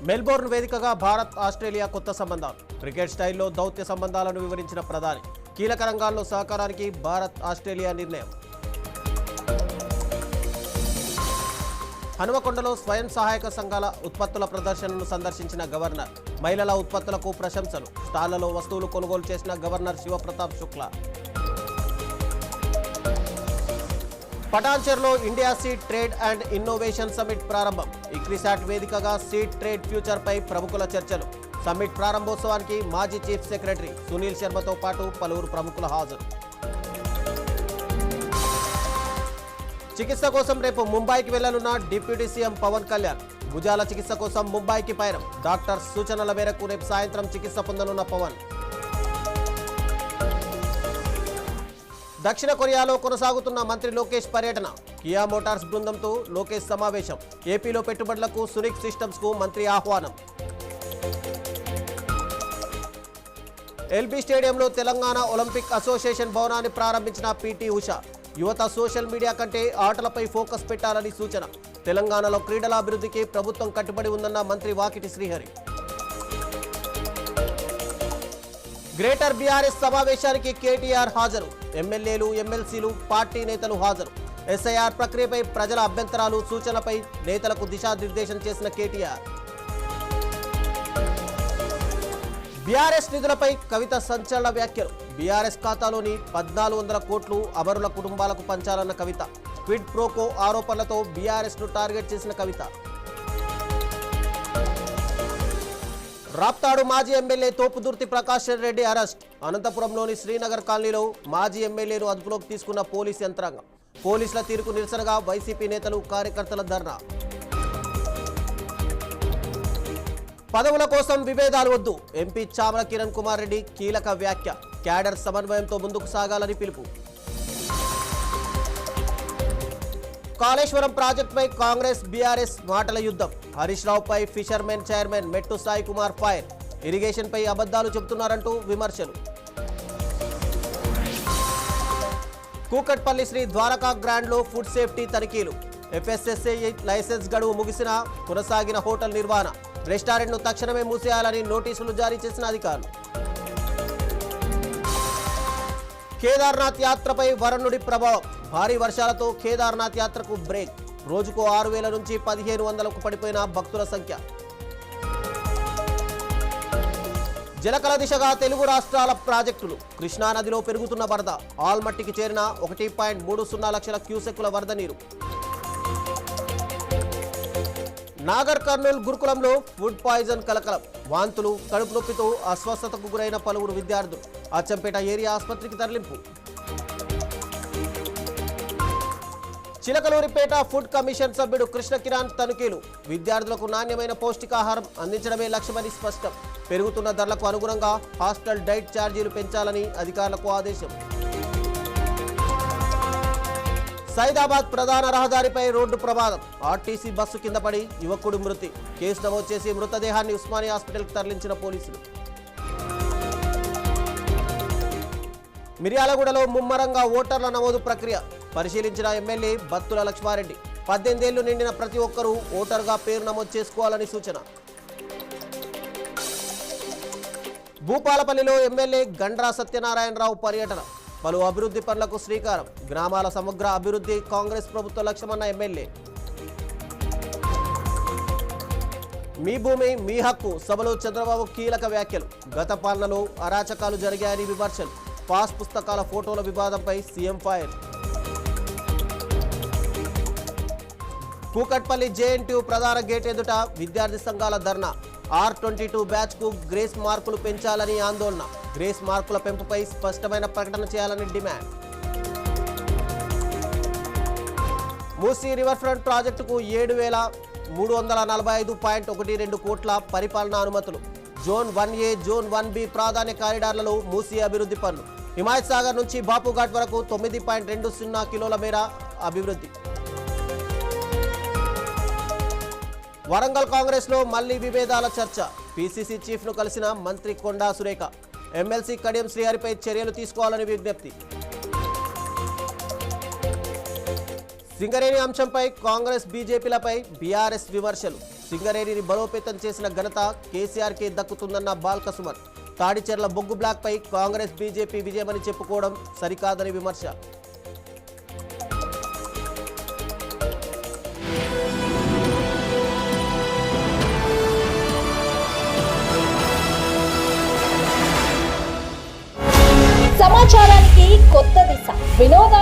Melbourne వేదికగా Bharat Australia కొత్త సంబంధాలు. క్రికెట్ స్టైల్లో దౌత్య సంబంధాలను వివరించిన ప్రధాని. కీలక రంగాల్లో సహకారానికి భారత్ ఆస్ట్రేలియా నిర్ణయం. హనుమకొండలో స్వయం సహాయక సంఘాల ఉత్పత్తుల ప్రదర్శనను సందర్శించిన గవర్నర్. మహిళల ఉత్పత్తులకు ప్రశంసలు. స్టాళ్లలో వస్తువులు కొనుగోలు చేసిన గవర్నర్ శివప్రతాప్ శుక్లా. పటాన్చెర్లో India seed trade and innovation summit ప్రారంభం. ఇక్రిసాట్ వేదికగా సీడ్ ట్రేడ్ ఫ్యూచర్ పై ప్రముఖుల చర్చలు. సమ్మిట్ ప్రారంభోత్సవానికి మాజీ చీఫ్ సెక్రటరీ సునీల్ శర్మతో పాటు పలువురు ప్రముఖుల హాజరు. చికిత్స కోసం రేపు ముంబైకి వెళ్లనున్న డిప్యూటీ సీఎం పవన్ కళ్యాణ్. భుజాల చికిత్స కోసం ముంబైకి పయనం. డాక్టర్ సూచనల మేరకు రేపు సాయంత్రం చికిత్స పొందనున్న పవన్. దక్షిణ కొరియాలో కొనసాగుతున్న మంత్రి లోకేష్ పర్యటన. కియా మోటార్స్ బృందంతో లోకేష్ సమావేశం. ఏపీలో పెట్టుబడులకు సునిక్ సిస్టమ్స్ కు మంత్రి ఆహ్వానం. ఎల్బీ స్టేడియంలో తెలంగాణ ఒలింపిక్ అసోసియేషన్ భవనాన్ని ప్రారంభించిన పీటీ ఉషా. యువత సోషల్ మీడియా కంటే ఆటలపై ఫోకస్ పెట్టాలని సూచన. తెలంగాణలో క్రీడల అభివృద్ధికి ప్రభుత్వం కట్టుబడి ఉందన్న మంత్రి వాకిటి శ్రీహరి. గ్రేటర్ బీఆర్ఎస్ సమావేశానికి కేటీఆర్ హాజరు. ఎమ్మెల్యేలు, ఎమ్మెల్సీలు, పార్టీ నేతలు హాజరు. ఎస్ఐఆర్ ప్రక్రియపై ప్రజల అభ్యంతరాలు, సూచనలపై నేతలకు దిశానిర్దేశం చేసిన కేటీఆర్. బీఆర్ఎస్ నిధులపై కవిత సంచలన వ్యాఖ్యలు. బీఆర్ఎస్ ఖాతాలోని 1400 కోట్లు అమరుల కుటుంబాలకు పంచాలన్న కవిత. క్విడ్ ప్రోకో ఆరోపణలతో బీఆర్ఎస్ ను టార్గెట్ చేసిన కవిత. రాప్తాడు మాజీ ఎమ్మెల్యే తోపుదుర్తి ప్రకాష్ రెడ్డి అరెస్ట్. అనంతపురంలోని శ్రీనగర్ కాలనీలో మాజీ ఎమ్మెల్యేను అదుపులోకి తీసుకున్న పోలీసు యంత్రాంగం. పోలీసుల తీరుకు నిరసనగా వైసీపీ నేతలు, కార్యకర్తల ధర్నా. పదవుల కోసం విభేదాలు వద్దు. ఎంపీ చామల కిరణ్ కుమార్ రెడ్డి కీలక వ్యాఖ్య. క్యాడర్ సమన్వయంతో ముందుకు సాగాలని పిలుపు. కాళేశ్వరం ప్రాజెక్టుపై కాంగ్రెస్ బీఆర్ఎస్ మాటల యుద్ధం. హరీష్ రావుపై ఫిషర్మెన్ చైర్మన్ మెట్టు సాయి కుమార్ ఫైర్. ఇరిగేషన్ పై అబద్ధాలు చెబుతున్నారంటూ విమర్శలు. కూకట్పల్లి శ్రీ ద్వారకా గ్రాండ్లో ఫుడ్ సేఫ్టీ తనిఖీలు. ఎఫ్ఎస్ఎస్ఐ లైసెన్స్ గడువు ముగిసినా కొనసాగిన హోటల్ నిర్వహణ. రెస్టారెంట్ను తక్షణమే మూసేయాలని నోటీసులు జారీ చేసిన అధికారులు. కేదార్నాథ్ యాత్రపై వరుణుడి ప్రభావం. భారీ వర్షాలతో కేదార్నాథ్ యాత్రకు బ్రేక్. రోజుకు 6000 నుంచి 1500కు పడిపోయిన భక్తుల సంఖ్య. జలకళ దిశగా తెలుగు రాష్ట్రాల ప్రాజెక్టులు. కృష్ణానదిలో పెరుగుతున్న వరద. ఆల్మట్టికి చేరిన 1.30 లక్షల క్యూసెక్కుల వరద నీరు. నాగర్ కర్నూల్ గురుకులంలో ఫుడ్ పాయిజన్ కలకలం. వాంతులు, కడుపు నొప్పితో అస్వస్థతకు గురైన పలువురు విద్యార్థులు. అచ్చంపేట ఏరియా ఆసుపత్రికి తరలింపు. చిలకలూరిపేట ఫుడ్ కమిషన్ సభ్యుడు కృష్ణ కిరణ్ తనిఖీలు. విద్యార్థులకు నాణ్యమైన పౌష్టికాహారం అందించడమే లక్ష్యమని స్పష్టం. పెరుగుతున్న ధరలకు అనుగుణంగా హాస్టల్ డైట్ ఛార్జీలు పెంచాలని అధికారులకు ఆదేశం. సైదాబాద్ ప్రధాన రహదారిపై రోడ్డు ప్రమాదం. ఆర్టీసీ బస్సు కింద పడి యువకుడు మృతి. కేసు నమోదు చేసి మృతదేహాన్ని ఉస్మానియా హాస్పిటల్కి తరలించిన పోలీసులు. మిర్యాలగూడలో ముమ్మరంగా ఓటర్ల నమోదు ప్రక్రియ పరిశీలించిన ఎమ్మెల్యే బత్తుల లక్ష్మారెడ్డి. 18 ఏళ్లు నిండిన ప్రతి ఒక్కరూ ఓటర్గా పేరు నమోదు చేసుకోవాలని సూచన. భూపాలపల్లిలో ఎమ్మెల్యే గండ్రా సత్యనారాయణరావు పర్యటన. పలు అభివృద్ధి పనులకు శ్రీకారం. గ్రామాల సమగ్ర అభివృద్ధి కాంగ్రెస్ ప్రభుత్వ లక్ష్యమన్న ఎమ్మెల్యే. మీ భూమి మీ హక్కు సభలో చంద్రబాబు కీలక వ్యాఖ్యలు. గత పాలనలో అరాచకాలు జరిగాయని విమర్శలు. పాస్ పుస్తకాల ఫోటోల వివాదంపై సీఎం ఫైర్. కూకట్పల్లి జేఎన్టీయూ ప్రధాన గేట్ ఎదుట విద్యార్థి సంఘాల ధర్నా. R22 బ్యాచ్ కు గ్రేస్ మార్కులు పెంచాలని ఆందోళన. గ్రేస్ మార్కుల పెంపుపై స్పష్టమైన ప్రకటన చేయాలని డిమాండ్. మూసీ రివర్ ఫ్రంట్ ప్రాజెక్టుకు 7345.12 కోట్ల పరిపాలనా అనుమతులు. జోన్ 1A, జోన్ 1B ప్రాధాన్య కారిడార్లలో మూసీ అభివృద్ధి పనులు. హిమాయత్ సాగర్ నుంచి బాపుఘాట్ వరకు 9.20 కిలోల మేర అభివృద్ధి. వరంగల్ కాంగ్రెస్ లో మళ్లీ విభేదాల చర్చ. పీసీసీ చీఫ్ ను కలిసిన మంత్రి కొండా సురేఖ. ఎమ్మెల్సీ కడియం శ్రీహరిపై చర్యలు తీసుకోవాలని విజ్ఞప్తి. సింగరేణి అంశంపై కాంగ్రెస్ బీజేపీలపై బీఆర్ఎస్ విమర్శలు. సింగరేణిని బలోపేతం చేసిన ఘనత కేసీఆర్కే దక్కుతుందన్న బాల్కసుమన్. తాడిచెర్ల బొగ్గు బ్లాక్పై కాంగ్రెస్ బీజేపీ విజయమని చెప్పుకోవడం సరికాదని విమర్శ. సమాచారానికి కొత్త దిశ, వినోదానికి